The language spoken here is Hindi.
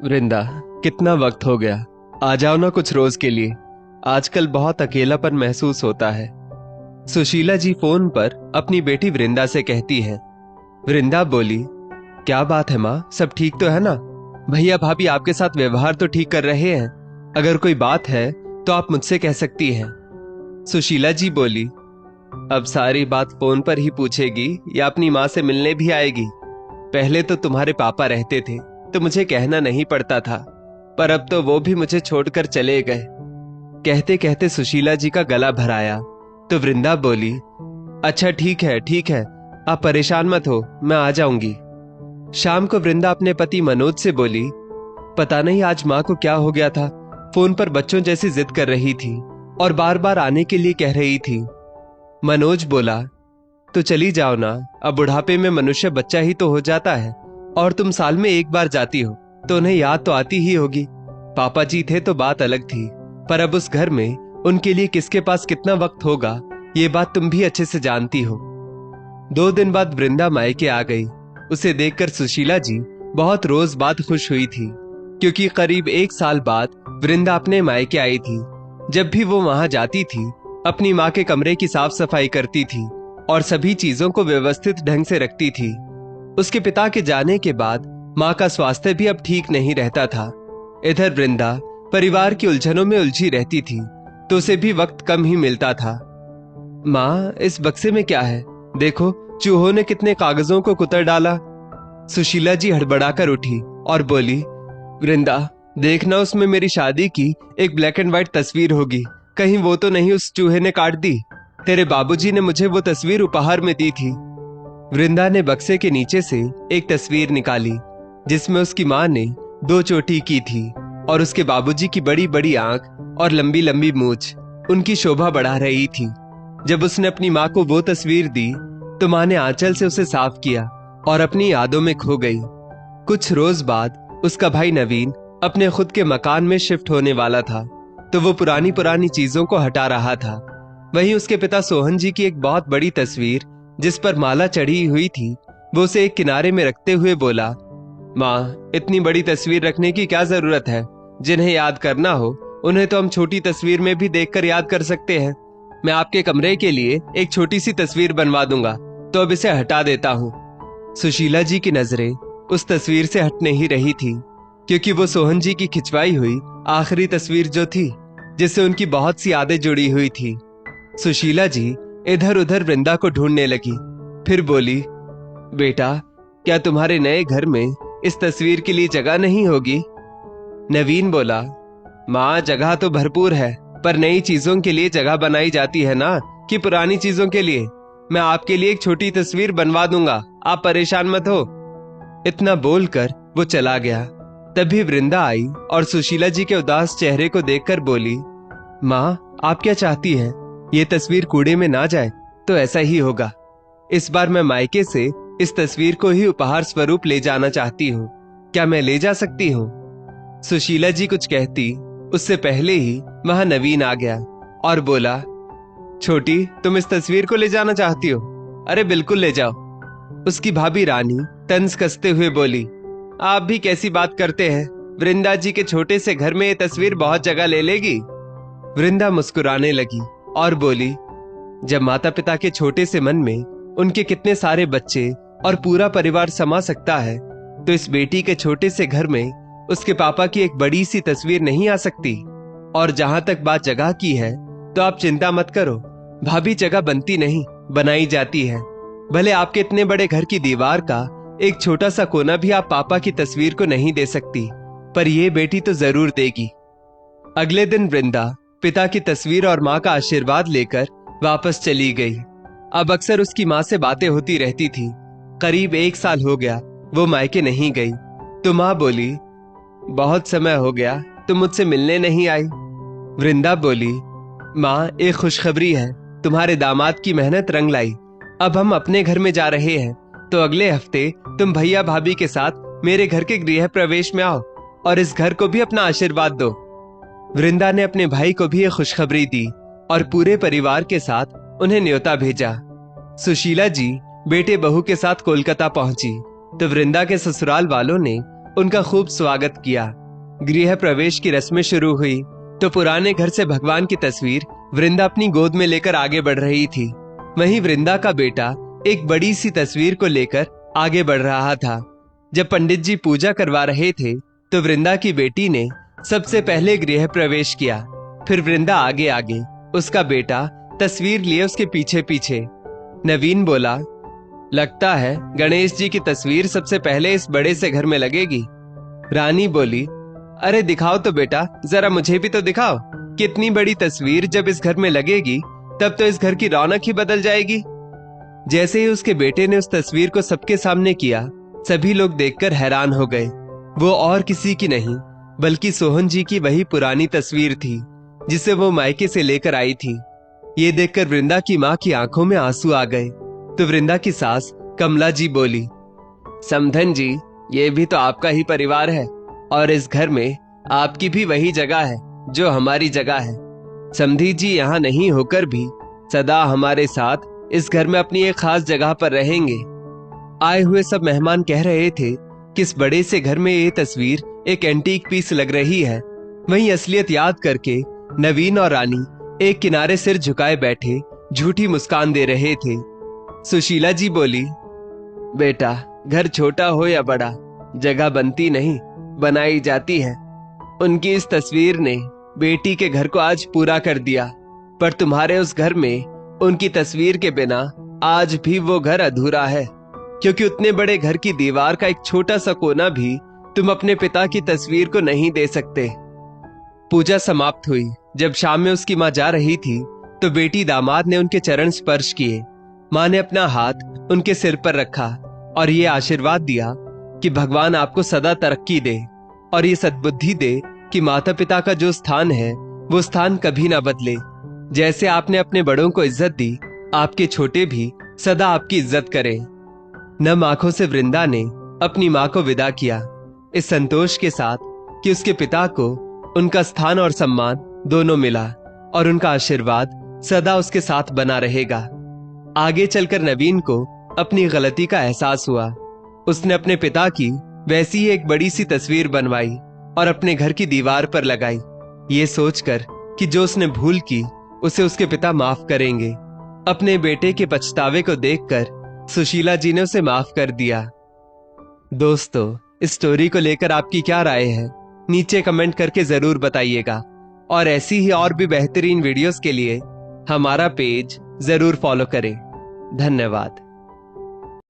वृंदा, कितना वक्त हो गया। आ जाओ ना कुछ रोज के लिए। आजकल बहुत अकेलापन महसूस होता है। सुशीला जी फोन पर अपनी बेटी वृंदा से कहती हैं। वृंदा बोली, क्या बात है माँ, सब ठीक तो है ना? भैया भाभी आपके साथ व्यवहार तो ठीक कर रहे हैं। अगर कोई बात है तो आप मुझसे कह सकती हैं। सुशीला जी बोली, अब सारी बात फोन पर ही पूछेगी या अपनी माँ से मिलने भी आएगी? पहले तो तुम्हारे पापा रहते थे तो मुझे कहना नहीं पड़ता था, पर अब तो वो भी मुझे छोड़कर चले गए। कहते कहते सुशीला जी का गला भराया तो वृंदा बोली, अच्छा ठीक है ठीक है, आप परेशान मत हो, मैं आ जाऊंगी। शाम को वृंदा अपने पति मनोज से बोली, पता नहीं आज माँ को क्या हो गया था, फोन पर बच्चों जैसी जिद कर रही थी और बार बार आने के लिए कह रही थी। मनोज बोला, तो चली जाओ ना, अब बुढ़ापे में मनुष्य बच्चा ही तो हो जाता है, और तुम साल में एक बार जाती हो तो उन्हें याद तो आती ही होगी। पापा जी थे तो बात अलग थी, पर अब उस घर में उनके लिए किसके पास कितना वक्त होगा, ये बात तुम भी अच्छे से जानती हो। 2 दिन बाद वृंदा मायके आ गई। उसे देखकर सुशीला जी बहुत रोज बाद खुश हुई थी, क्योंकि करीब 1 साल बाद वृंदा अपने मायके आई थी। जब भी वो वहां जाती थी, अपनी माँ के कमरे की साफ सफाई करती थी और सभी चीजों को व्यवस्थित ढंग से रखती थी। उसके पिता के जाने के बाद माँ का स्वास्थ्य भी अब ठीक नहीं रहता था। इधर वृंदा परिवार की उलझनों में उलझी रहती थी, तो उसे भी वक्त कम ही मिलता था। माँ, इस बक्से में क्या है? देखो, चूहों ने कितने कागजों को कुतर डाला। सुशीला जी हड़बड़ाकर उठी और बोली, वृंदा, देखना उसमें मेरी शादी की एक ब्लैक एंड व्हाइट तस्वीर होगी, कहीं वो तो नहीं उस चूहे ने काट दी। तेरे बाबूजी ने मुझे वो तस्वीर उपहार में दी थी। वृंदा ने बक्से के नीचे से एक तस्वीर निकाली, जिसमें उसकी माँ ने 2 चोटी की थी और उसके बाबूजी की बड़ी बड़ी आंख और लंबी लंबी मूंछ उनकी शोभा बढ़ा रही थी। जब उसने अपनी माँ को वो तस्वीर दी तो माँ ने आंचल से उसे साफ किया और अपनी यादों में खो गई। कुछ रोज बाद उसका भाई नवीन अपने खुद के मकान में शिफ्ट होने वाला था, तो वो पुरानी पुरानी चीजों को हटा रहा था। वहीं उसके पिता सोहन जी की एक बहुत बड़ी तस्वीर, जिस पर माला चढ़ी हुई थी, वो उसे एक किनारे में रखते हुए बोला, माँ, इतनी बड़ी तस्वीर रखने की क्या जरूरत है? जिन्हें याद करना हो उन्हें तो हम छोटी तस्वीर में भी देखकर याद कर सकते हैं। मैं आपके कमरे के लिए एक छोटी सी तस्वीर बनवा दूंगा, तो अब इसे हटा देता हूँ। सुशीला जी की नजरें उस तस्वीर से हट नहीं रही थी, क्योंकि वो सोहन जी की खिंचवाई हुई आखिरी तस्वीर जो थी, जिससे उनकी बहुत सी यादें जुड़ी हुई थी। सुशीला जी इधर उधर वृंदा को ढूंढने लगी, फिर बोली, बेटा, क्या तुम्हारे नए घर में इस तस्वीर के लिए जगह नहीं होगी? नवीन बोला, माँ, जगह तो भरपूर है, पर नई चीजों के लिए जगह बनाई जाती है ना, कि पुरानी चीजों के लिए। मैं आपके लिए एक छोटी तस्वीर बनवा दूंगा, आप परेशान मत हो। इतना बोलकर वो चला गया। तभी वृंदा आई और सुशीला जी के उदास चेहरे को देखकर बोली, माँ, आप क्या चाहती हैं? ये तस्वीर कूड़े में ना जाए तो ऐसा ही होगा। इस बार मैं मायके से इस तस्वीर को ही उपहार स्वरूप ले जाना चाहती हूँ, क्या मैं ले जा सकती हूँ? सुशीला जी कुछ कहती उससे पहले ही वहां नवीन आ गया और बोला, छोटी, तुम इस तस्वीर को ले जाना चाहती हो? अरे बिल्कुल ले जाओ। उसकी भाभी रानी तंज कसते हुए बोली, आप भी कैसी बात करते हैं? वृंदा जी के छोटे से घर में ये तस्वीर बहुत जगह ले लेगी। वृंदा मुस्कुराने लगी और बोली, जब माता पिता के छोटे से मन में उनके कितने सारे बच्चे और पूरा परिवार समा सकता है, तो इस बेटी के छोटे से घर में उसके पापा की एक बड़ी सी तस्वीर नहीं आ सकती? और जहां तक बात जगह की है, तो आप चिंता मत करो, भाभी, जगह बनती नहीं, बनाई जाती है। भले आपके इतने बड़े घर की दीवार का एक छोटा सा कोना भी आप पापा की तस्वीर को नहीं दे सकती, पर यह बेटी तो जरूर देगी। अगले दिन वृंदा पिता की तस्वीर और माँ का आशीर्वाद लेकर वापस चली गई। अब अक्सर उसकी माँ से बातें होती रहती थी। करीब 1 साल हो गया वो मायके नहीं गई, तो माँ बोली, बहुत समय हो गया, तुम मुझसे मिलने नहीं आई। वृंदा बोली, माँ, एक खुशखबरी है, तुम्हारे दामाद की मेहनत रंग लाई। अब हम अपने घर में जा रहे हैं, तो अगले हफ्ते तुम भैया भाभी के साथ मेरे घर के गृह प्रवेश में आओ और इस घर को भी अपना आशीर्वाद दो। वृंदा ने अपने भाई को भी ये खुशखबरी दी और पूरे परिवार के साथ उन्हें न्योता भेजा। सुशीला जी बेटे बहू के साथ कोलकाता पहुंची, तो वृंदा के ससुराल वालों ने उनका खूब स्वागत किया। गृह प्रवेश की रस्में शुरू हुई तो पुराने घर से भगवान की तस्वीर वृंदा अपनी गोद में लेकर आगे बढ़ रही थी। वहीं वृंदा का बेटा एक बड़ी सी तस्वीर को लेकर आगे बढ़ रहा था। जब पंडित जी पूजा करवा रहे थे तो वृंदा की बेटी ने सबसे पहले गृह प्रवेश किया। फिर वृंदा आगे आगे, उसका बेटा तस्वीर लिए उसके पीछे पीछे। नवीन बोला, लगता है गणेश जी की तस्वीर सबसे पहले इस बड़े से घर में लगेगी। रानी बोली, अरे दिखाओ तो बेटा, जरा मुझे भी तो दिखाओ। कितनी बड़ी तस्वीर जब इस घर में लगेगी तब तो इस घर की रौनक ही बदल जाएगी। जैसे ही उसके बेटे ने उस तस्वीर को सबके सामने किया, सभी लोग देखकर हैरान हो गए। वो और किसी की नहीं बल्कि सोहन जी की वही पुरानी तस्वीर थी जिसे वो मायके से लेकर आई थी। ये देखकर वृंदा की माँ की आंखों में आंसू आ गए तो वृंदा की सास कमला जी बोली, समधन जी, ये भी तो आपका ही परिवार है और इस घर में आपकी भी वही जगह है जो हमारी जगह है। समधी जी यहाँ नहीं होकर भी सदा हमारे साथ इस घर में अपनी एक खास जगह पर रहेंगे। आए हुए सब मेहमान कह रहे थे कि इस बड़े से घर में ये तस्वीर एक एंटीक पीस लग रही है। वहीं असलियत याद करके नवीन और रानी एक किनारे सिर झुकाए बैठे झूठी मुस्कान दे रहे थे। सुशीला जी बोली, बेटा, घर छोटा हो या बड़ा, जगह बनती नहीं बनाई जाती है। उनकी इस तस्वीर ने बेटी के घर को आज पूरा कर दिया, पर तुम्हारे उस घर में उनकी तस्वीर के बिना आज भी वो घर अधूरा है, क्योंकि उतने बड़े घर की दीवार का एक छोटा सा कोना भी तुम अपने पिता की तस्वीर को नहीं दे सकते। पूजा समाप्त हुई। जब शाम में उसकी माँ जा रही थी तो बेटी दामाद ने उनके चरण स्पर्श किए। माँ ने अपना हाथ उनके सिर पर रखा और ये आशीर्वाद दिया कि भगवान आपको सदा तरक्की दे और ये सद्बुद्धि दे कि माता पिता का जो स्थान है वो स्थान कभी ना बदले। जैसे आपने अपने बड़ों को इज्जत दी, आपके छोटे भी सदा आपकी इज्जत करें। नम आंखों से वृंदा ने अपनी माँ को विदा किया, इस संतोष के साथ कि उसके पिता को उनका स्थान और सम्मान दोनों मिला और उनका आशीर्वाद सदा उसके साथ बना रहेगा। आगे चलकर नवीन को अपनी गलती का एहसास हुआ। उसने अपने पिता की वैसी ही एक बड़ी सी तस्वीर बनवाई और अपने घर की दीवार पर लगाई, ये सोचकर कि जो उसने भूल की उसे उसके पिता माफ करेंगे। अपने बेटे के पछतावे को देखकर सुशीला जी ने उसे माफ कर दिया। दोस्तों, इस स्टोरी को लेकर आपकी क्या राय है, नीचे कमेंट करके जरूर बताइएगा और ऐसी ही और भी बेहतरीन वीडियोस के लिए हमारा पेज जरूर फॉलो करें। धन्यवाद।